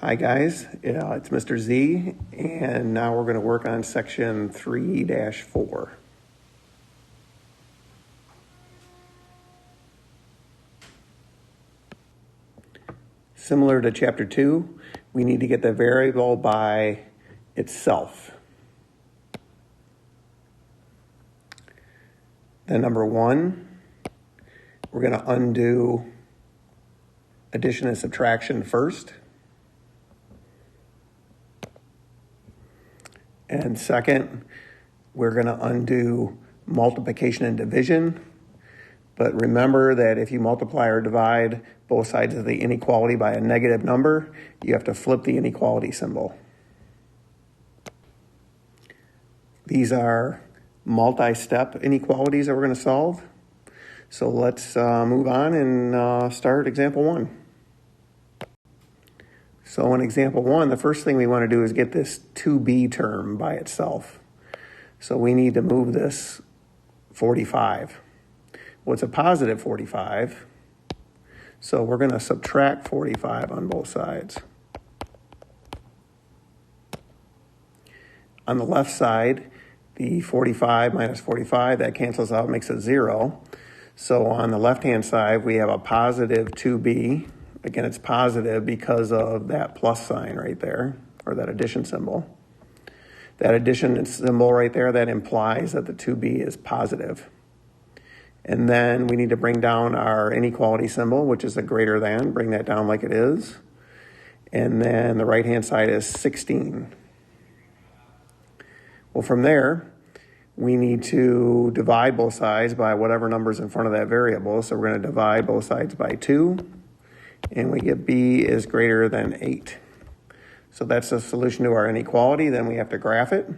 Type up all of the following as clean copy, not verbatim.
Hi guys, it's Mr. Z, and now we're going to work on section 3-4. Similar to chapter 2, we need to get the variable by itself. Then number 1, we're going to undo addition and subtraction first. And second, we're going to undo multiplication and division. But remember that if you multiply or divide both sides of the inequality by a negative number, you have to flip the inequality symbol. These are multi-step inequalities that we're going to solve. So let's move on and start example 1. So in example 1, the first thing we want to do is get this 2b term by itself. So we need to move this 45. Well, it's a positive 45. So we're going to subtract 45 on both sides. On the left side, the 45 minus 45, that cancels out, makes it 0. So on the left-hand side, we have a positive 2b. Again, it's positive because of that plus sign right there, or that addition symbol. That addition symbol right there, that implies that the 2b is positive. And then we need to bring down our inequality symbol, which is a greater than. Bring that down like it is. And then the right-hand side is 16. Well, from there, we need to divide both sides by whatever number's in front of that variable. So we're going to divide both sides by 2. And we get b is greater than 8. So that's the solution to our inequality. Then we have to graph it.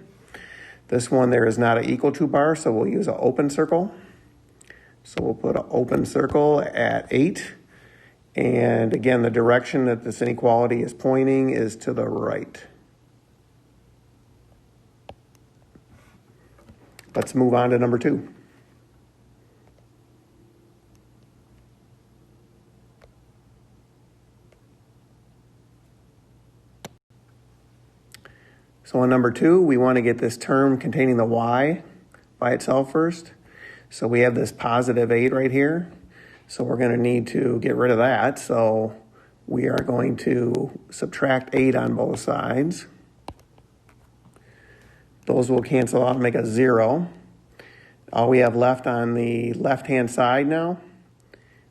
This one there is not an equal to bar, so we'll use an open circle. So we'll put an open circle at 8. And again, the direction that this inequality is pointing is to the right. Let's move on to number 2. So on number 2, we want to get this term containing the y by itself first. So we have this positive 8 right here. So we're going to need to get rid of that. So we are going to subtract 8 on both sides. Those will cancel out and make a 0. All we have left on the left-hand side now,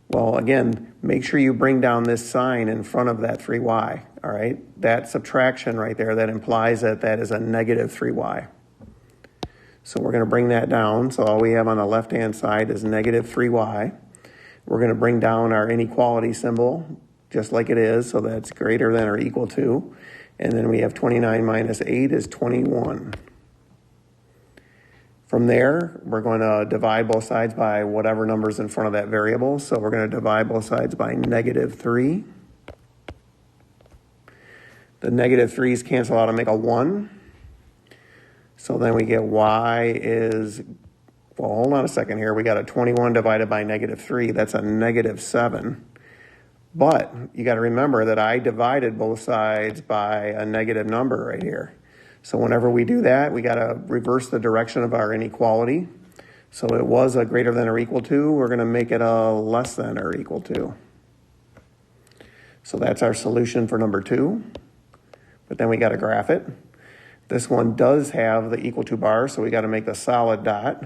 well, again, make sure you bring down this sign in front of that 3y, all right? That subtraction right there, that implies that that is a negative 3y. So we're going to bring that down. So all we have on the left-hand side is negative 3y. We're going to bring down our inequality symbol just like it is, so that's greater than or equal to. And then we have 29 minus 8 is 21. From there, we're going to divide both sides by whatever number's in front of that variable. So we're going to divide both sides by negative 3. The negative 3's cancel out and make a 1. So then we get y is, well, hold on a second here. We got a 21 divided by negative 3. That's a negative 7. But you got to remember that I divided both sides by a negative number right here. So whenever we do that, we got to reverse the direction of our inequality. So it was a greater than or equal to. We're going to make it a less than or equal to. So that's our solution for number 2. But then we got to graph it. This one does have the equal to bar, so we got to make the solid dot.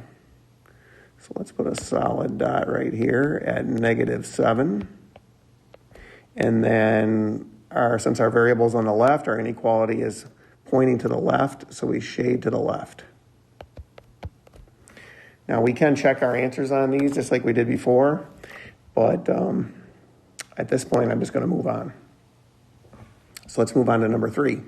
So let's put a solid dot right here at negative 7. And then since our variable's on the left, our inequality is pointing to the left, so we shade to the left. Now we can check our answers on these just like we did before, but at this point I'm just going to move on. So let's move on to number 3.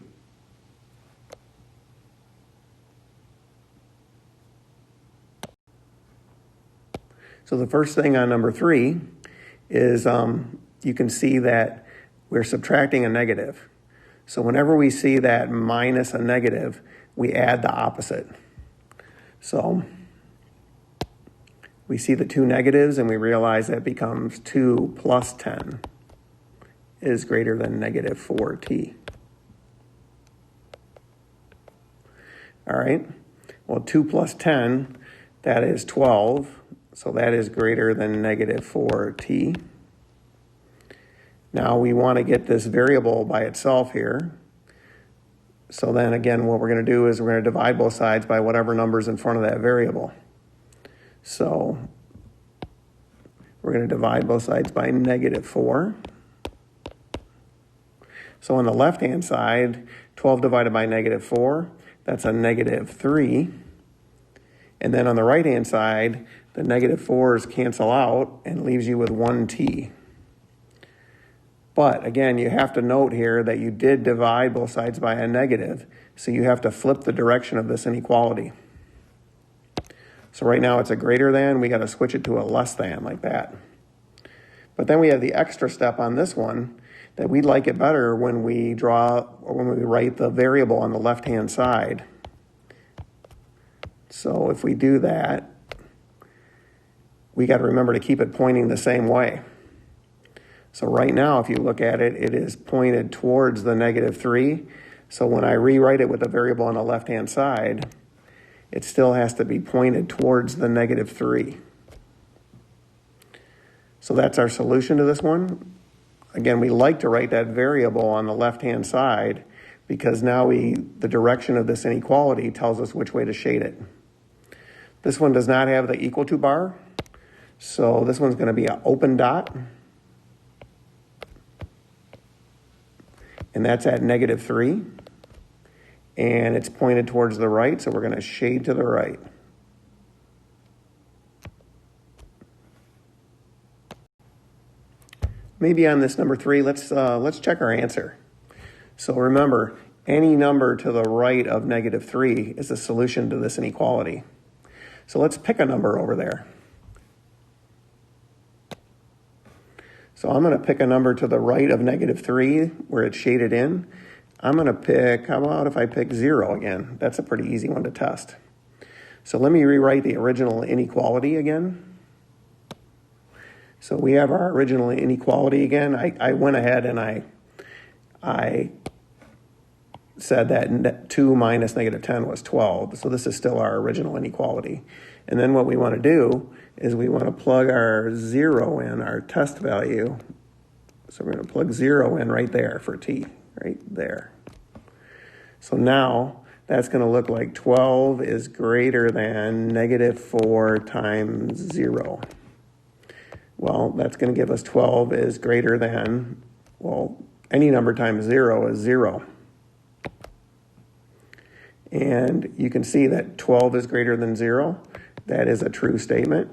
So the first thing on number 3 is you can see that we're subtracting a negative. So whenever we see that minus a negative, we add the opposite. So we see the 2 negatives and we realize that becomes 2 plus 10 is greater than negative 4t. All right. Well, 2 plus 10, that is 12. So that is greater than negative 4t. Now we want to get this variable by itself here. So then again, what we're going to do is we're going to divide both sides by whatever number's in front of that variable. So we're going to divide both sides by negative 4. So on the left-hand side, 12 divided by negative 4, that's a negative 3. And then on the right-hand side, the negative 4s cancel out and leaves you with 1t. But again, you have to note here that you did divide both sides by a negative, so you have to flip the direction of this inequality. So right now it's a greater than, we got to switch it to a less than like that. But then we have the extra step on this one that we'd like it better when we write the variable on the left-hand side. So if we do that, we got to remember to keep it pointing the same way. So right now, if you look at it, it is pointed towards the negative 3. So when I rewrite it with the variable on the left-hand side, it still has to be pointed towards the negative 3. So that's our solution to this one. Again, we like to write that variable on the left-hand side because now the direction of this inequality tells us which way to shade it. This one does not have the equal to bar, so this one's going to be an open dot. And that's at negative 3. And it's pointed towards the right, so we're going to shade to the right. Maybe on this number 3, let's check our answer. So remember, any number to the right of negative 3 is a solution to this inequality. So let's pick a number over there. So I'm going to pick a number to the right of negative 3 where it's shaded in. I'm going to pick, how about if I pick 0 again? That's a pretty easy one to test. So let me rewrite the original inequality again. So we have our original inequality again. I went ahead and I said that 2 minus negative 10 was 12. So this is still our original inequality. And then what we want to do is we want to plug our 0 in, our test value. So we're going to plug 0 in right there for t, right there. So now that's going to look like 12 is greater than negative 4 times 0. Well, that's going to give us 12 is greater than, well, any number times 0 is 0. And you can see that 12 is greater than 0. That is a true statement.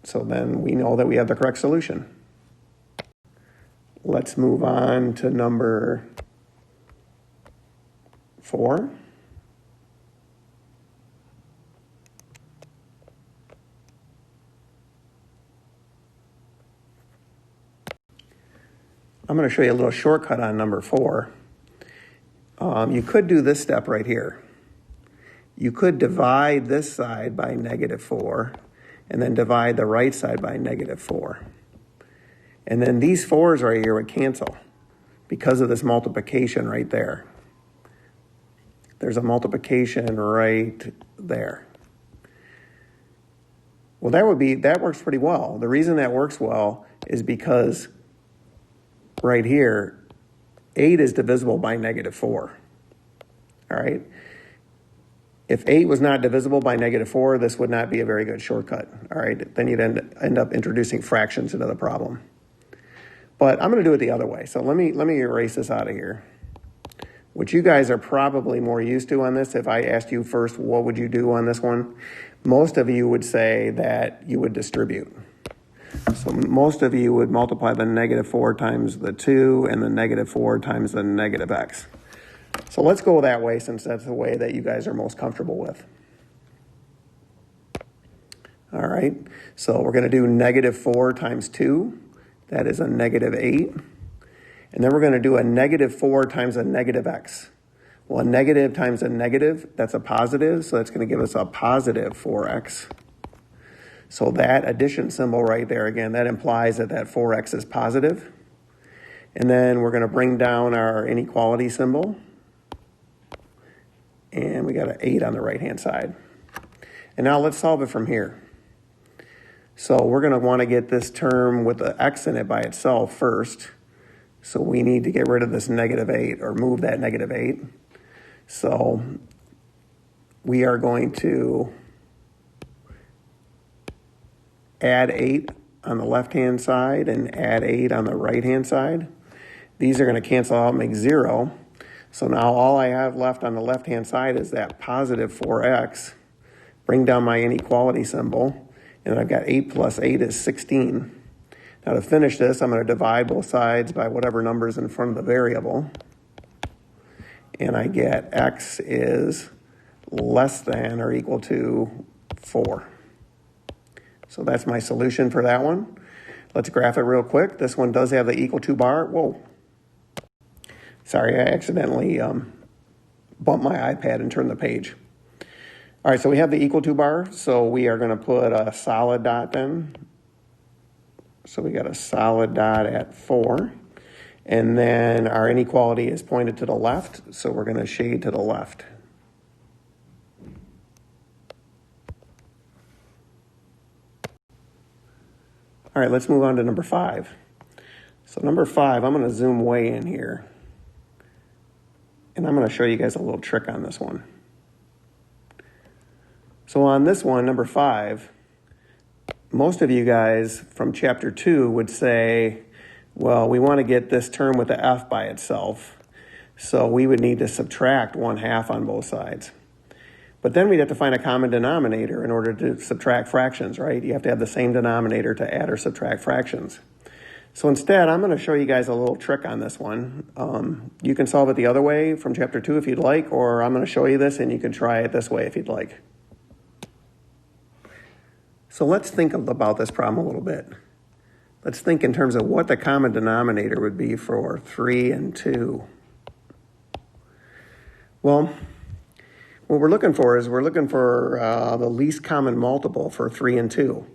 So then we know that we have the correct solution. Let's move on to number 4. I'm going to show you a little shortcut on number 4. You could do this step right here. You could divide this side by negative 4 and then divide the right side by negative 4. And then these 4s right here would cancel because of this multiplication right there. There's a multiplication right there. Well, that works pretty well. The reason that works well is because right here, 8 is divisible by negative 4. All right? If 8 was not divisible by negative 4, this would not be a very good shortcut. All right? Then you'd end up introducing fractions into the problem. But I'm going to do it the other way. So let me erase this out of here. What you guys are probably more used to on this, if I asked you first, what would you do on this one? Most of you would say that you would distribute. So most of you would multiply the negative 4 times the 2 and the negative 4 times the negative x. So let's go that way since that's the way that you guys are most comfortable with. All right, so we're going to do negative 4 times 2. That is a negative 8. And then we're going to do a negative 4 times a negative x. Well, a negative times a negative, that's a positive, so that's going to give us a positive 4x. So that addition symbol right there, again, that implies that 4x is positive. And then we're going to bring down our inequality symbol. and we got an 8 on the right-hand side. And now let's solve it from here. So we're going to want to get this term with the x in it by itself first. So we need to get rid of this -8 or move that -8. So we are going to add 8 on the left-hand side and add 8 on the right-hand side. These are going to cancel out and make 0. So now all I have left on the left-hand side is that positive 4x. Bring down my inequality symbol, and I've got 8 plus 8 is 16. Now to finish this, I'm going to divide both sides by whatever number's in front of the variable. And I get x is less than or equal to 4. So that's my solution for that one. Let's graph it real quick. This one does have the equal to bar. Whoa. Sorry, I accidentally bumped my iPad and turned the page. All right, so we have the equal to bar. So we are going to put a solid dot then. So we got a solid dot at 4. And then our inequality is pointed to the left. So we're going to shade to the left. All right, let's move on to number 5. So number 5, I'm going to zoom way in here. And I'm going to show you guys a little trick on this one. So on this one, number 5, most of you guys from chapter 2 would say, well, we want to get this term with the f by itself. So we would need to subtract 1/2 on both sides. But then we'd have to find a common denominator in order to subtract fractions, right? You have to have the same denominator to add or subtract fractions. So instead, I'm going to show you guys a little trick on this one. You can solve it the other way from chapter 2 if you'd like, or I'm going to show you this and you can try it this way if you'd like. So let's think about this problem a little bit. Let's think in terms of what the common denominator would be for 3 and 2. Well, what we're looking for is we're looking for the least common multiple for 3 and 2.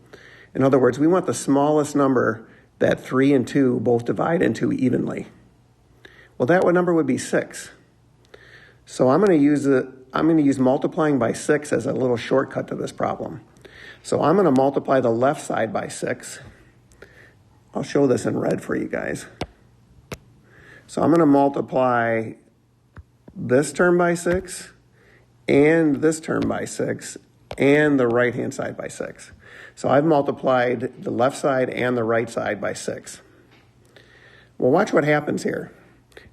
In other words, we want the smallest number that 3 and 2 both divide into evenly. Well, that number would be 6. So I'm going to use multiplying by 6 as a little shortcut to this problem. So I'm going to multiply the left side by 6. I'll show this in red for you guys. So I'm going to multiply this term by 6 and this term by 6 and the right-hand side by 6. So I've multiplied the left side and the right side by 6. Well, watch what happens here.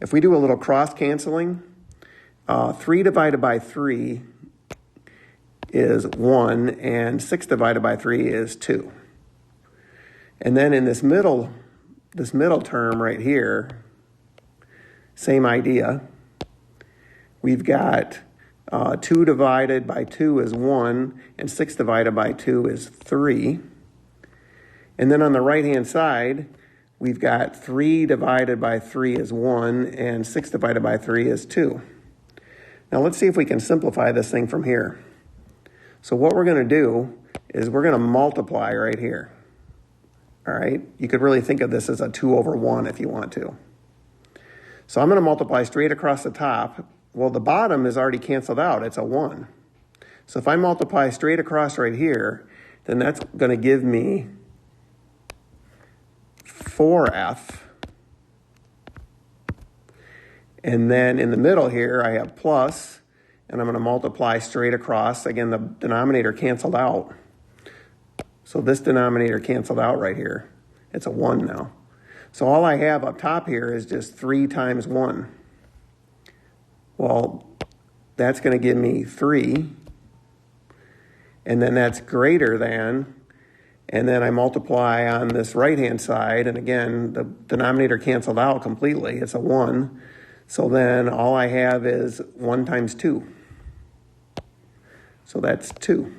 If we do a little cross-canceling, 3 divided by 3 is 1, and 6 divided by 3 is 2. And then in this middle term right here, same idea. We've got 2 divided by 2 is 1, and 6 divided by 2 is 3. And then on the right-hand side, we've got 3 divided by 3 is 1, and 6 divided by 3 is 2. Now let's see if we can simplify this thing from here. So what we're going to do is we're going to multiply right here. All right? You could really think of this as a 2 over 1 if you want to. So I'm going to multiply straight across the top. Well, the bottom is already canceled out. It's a 1. So if I multiply straight across right here, then that's going to give me 4f. And then in the middle here, I have plus, and I'm going to multiply straight across. Again, the denominator canceled out. So this denominator canceled out right here. It's a 1 now. So all I have up top here is just 3 times 1. Well, that's going to give me 3. And then that's greater than, and then I multiply on this right-hand side, and again, the denominator canceled out completely. It's a 1. So then all I have is 1 times 2. So that's 2.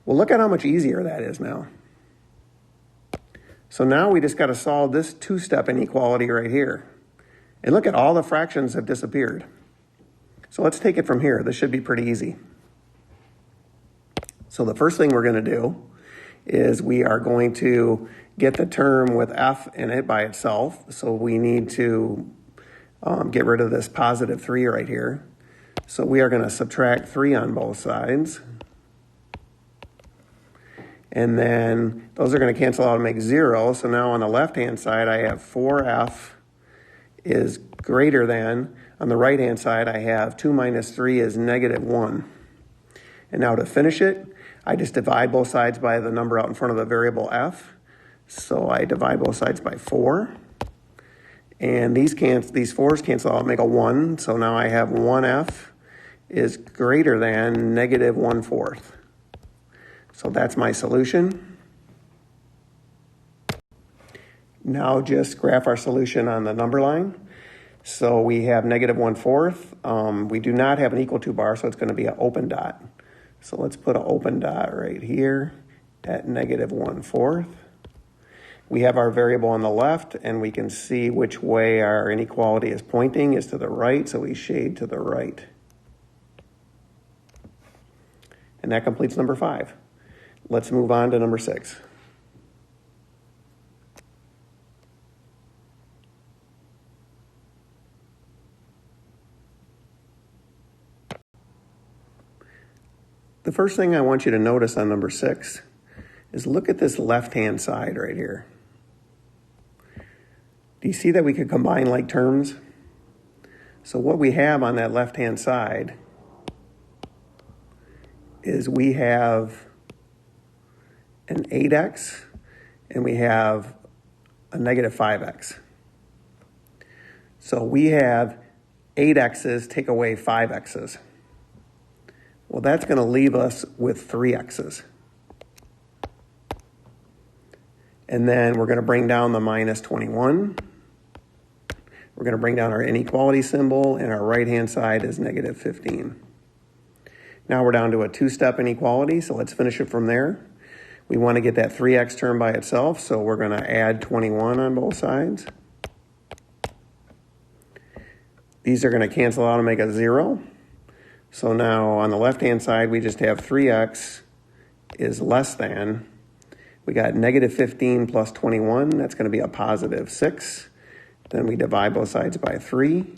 Well, look at how much easier that is now. So now we just got to solve this 2-step inequality right here. And look at all the fractions have disappeared. So let's take it from here. This should be pretty easy. So the first thing we're going to do is we are going to get the term with f in it by itself. So we need to get rid of this positive 3 right here. So we are going to subtract 3 on both sides. And then those are going to cancel out and make 0. So now on the left-hand side, I have 4f is greater than. On the right-hand side, I have 2 minus 3 is negative 1. And now to finish it, I just divide both sides by the number out in front of the variable f. So I divide both sides by 4. And these 4's cancel out and make a 1. So now I have 1f is greater than negative 1/4. So that's my solution. Now just graph our solution on the number line. So we have negative 1/4. We do not have an equal to bar, so it's going to be an open dot. So let's put an open dot right here at negative 1/4. We have our variable on the left, and we can see which way our inequality is pointing is to the right, so we shade to the right. And that completes number 5. Let's move on to number 6. The first thing I want you to notice on number 6 is look at this left-hand side right here. Do you see that we could combine like terms? So what we have on that left-hand side is we have an 8x and we have a negative 5x. So we have 8x's take away 5x's. Well, that's going to leave us with 3x's. And then we're going to bring down the minus 21. We're going to bring down our inequality symbol, and our right-hand side is negative 15. Now we're down to a 2-step inequality, so let's finish it from there. We want to get that 3x term by itself, so we're going to add 21 on both sides. These are going to cancel out and make a 0. So now on the left-hand side, we just have 3x is less than. We got negative 15 plus 21. That's going to be a positive 6. Then we divide both sides by 3.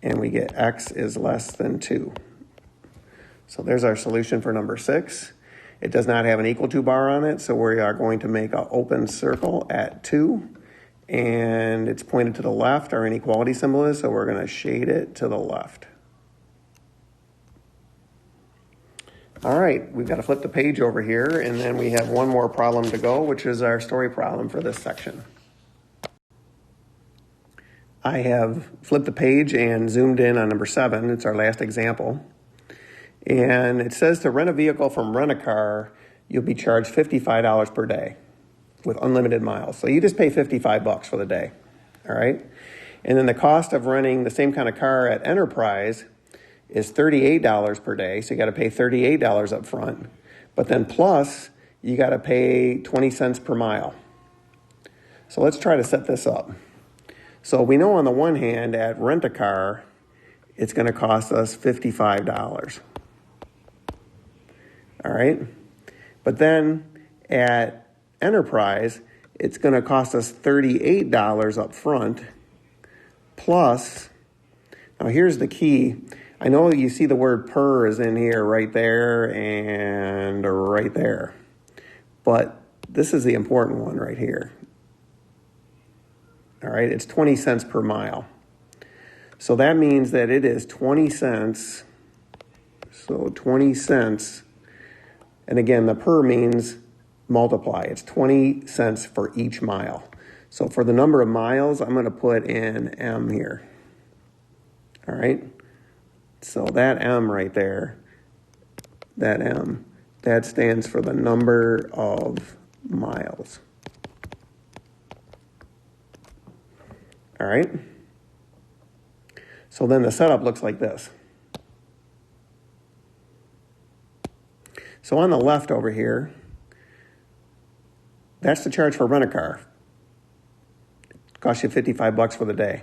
And we get x is less than 2. So there's our solution for number 6. It does not have an equal to bar on it, so we are going to make an open circle at 2. And it's pointed to the left, our inequality symbol is, so we're going to shade it to the left. All right, we've got to flip the page over here, and then we have one more problem to go, which is our story problem for this section. I have flipped the page and zoomed in on number 7. It's our last example. And it says to rent a vehicle from Rent-A-Car, you'll be charged $55 per day with unlimited miles. So you just pay $55 for the day, all right? And then the cost of renting the same kind of car at Enterprise is $38 per day, so you got to pay $38 up front. But then plus, you got to pay 20 cents per mile. So let's try to set this up. So we know on the one hand, at Rent-A-Car, it's going to cost us $55. All right? But then at Enterprise, it's going to cost us $38 up front, plus, now here's the key. I know that you see the word per is in here right there and right there. But this is the important one right here. All right, it's 20 cents per mile. So that means that it is 20 cents. So 20 cents. And again, the per means multiply. It's 20 cents for each mile. So for the number of miles, I'm going to put in M here. All right. So that M right there, that M, that stands for the number of miles. All right? So then the setup looks like this. So on the left over here, that's the charge for Rent-A-Car. It costs you $55 for the day.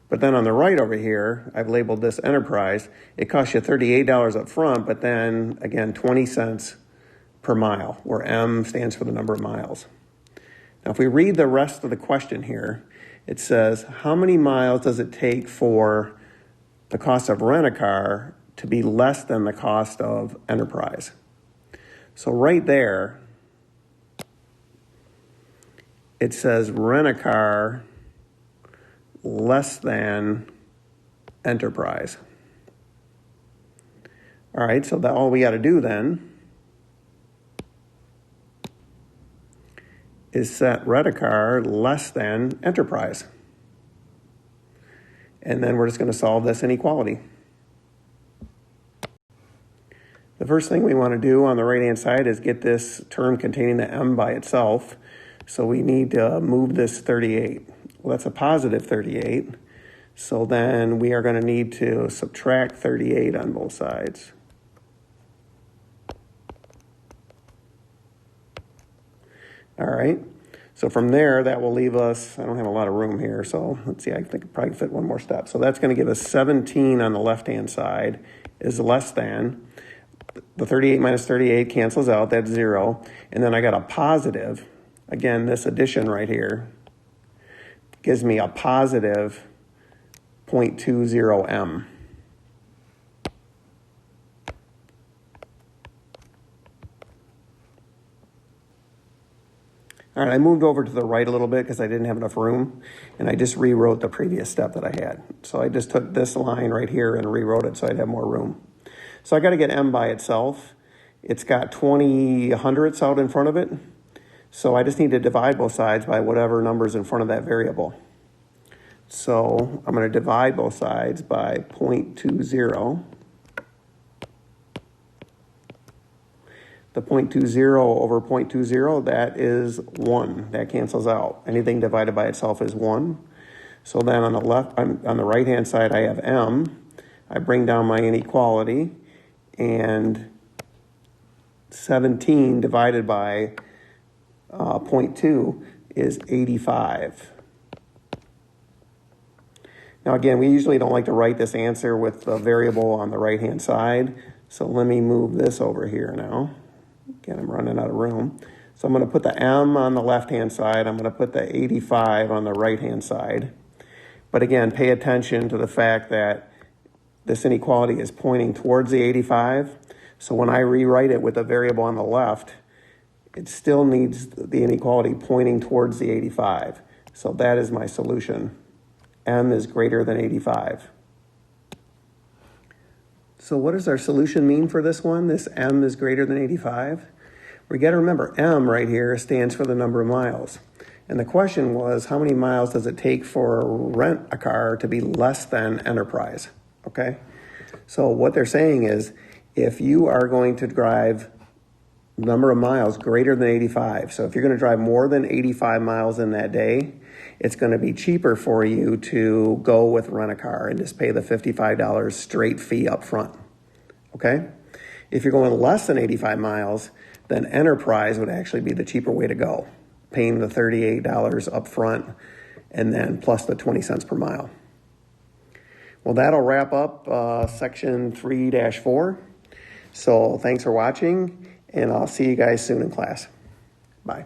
But then on the right over here, I've labeled this Enterprise. It costs you $38 up front, but then, again, 20 cents per mile, where M stands for the number of miles. Now, if we read the rest of the question here, it says, how many miles does it take for the cost of rent-a-car to be less than the cost of enterprise. So right there, it says rent-a-car less than enterprise. All right, so all we got to do then is set rent-a-car less than enterprise. And then we're just going to solve this inequality. The first thing we want to do on the right-hand side is get this term containing the m by itself. So we need to move this 38. Well, that's a positive 38. So then we are going to need to subtract 38 on both sides. All right. So from there, that will leave us, I don't have a lot of room here, so let's see, I think I could probably fit one more step. So that's going to give us 17 on the left-hand side is less than. The 38 minus 38 cancels out, that's 0. And then I got a positive. Again, this addition right here gives me a positive 0.20 m. All right, I moved over to the right a little bit because I didn't have enough room, and I just rewrote the previous step that I had. So I just took this line right here and rewrote it so I'd have more room. So I got to get m by itself. It's got 20 hundredths out in front of it. So I just need to divide both sides by whatever number's in front of that variable. So I'm going to divide both sides by 0.20. The 0.20 over 0.20, that is 1. That cancels out. Anything divided by itself is 1. So then on the left, on the right-hand side, I have m. I bring down my inequality, and 17 divided by 0.2 is 85. Now again, we usually don't like to write this answer with the variable on the right-hand side, so let me move this over here now. Again, I'm running out of room. So I'm going to put the m on the left-hand side. I'm going to put the 85 on the right-hand side. But again, pay attention to the fact that this inequality is pointing towards the 85. So when I rewrite it with the variable on the left, it still needs the inequality pointing towards the 85. So that is my solution. M is greater than 85. So what does our solution mean for this one? This m is greater than 85? We got to remember m right here stands for the number of miles. And the question was, how many miles does it take for rent-a-car to be less than enterprise? Okay? So what they're saying is, if you are going to drive number of miles greater than 85, so if you're going to drive more than 85 miles in that day, it's going to be cheaper for you to go with rent-a-car and just pay the $55 straight fee up front, okay? If you're going less than 85 miles, then enterprise would actually be the cheaper way to go, paying the $38 up front and then plus the 20 cents per mile. Well, that'll wrap up section 3-4. So thanks for watching, and I'll see you guys soon in class. Bye.